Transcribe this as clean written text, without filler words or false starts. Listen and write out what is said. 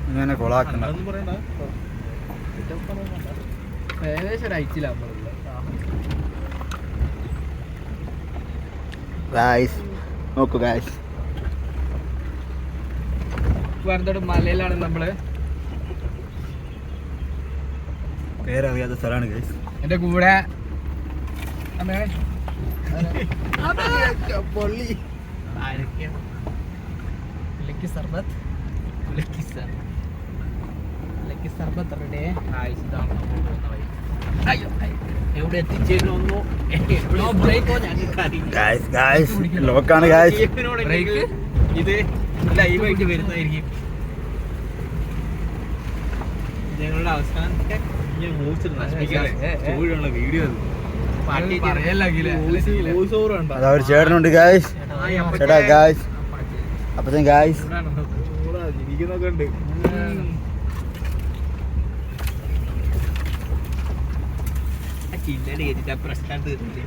ഇങ്ങനെ കൊളാക്കണ്ട. ഏകദേശം ഒരു ഐറ്റില്ല നമ്മളുള്ള. ഗായ്സ് നോക്കൂ ഗായ്സ്, വേറെ മലയിലാണ് നമ്മള്. പേരറിയാത്ത സ്ഥലമാണ് ഗായ്സ്. എന്റെ കൂടെ എവിടെ എത്തിച്ചേരുന്നു ലോക്കാണ് ഗായ്സ്. ഇത് ലൈവായിട്ട് വരുന്നതായിരിക്കും ഞങ്ങളുടെ അവസാനത്തെ വീഡിയോ. അതവർ ചേട്ടനുണ്ട് ഗായ്സ്. ചേട്ടാ ഗായ്സ്, അപ്പത്തേക്കും ഗായ്സ് ജീവിക്കുന്നൊക്കെ ഉണ്ട്. ചില്ലടി പ്രശ്നം തീർന്നില്ല.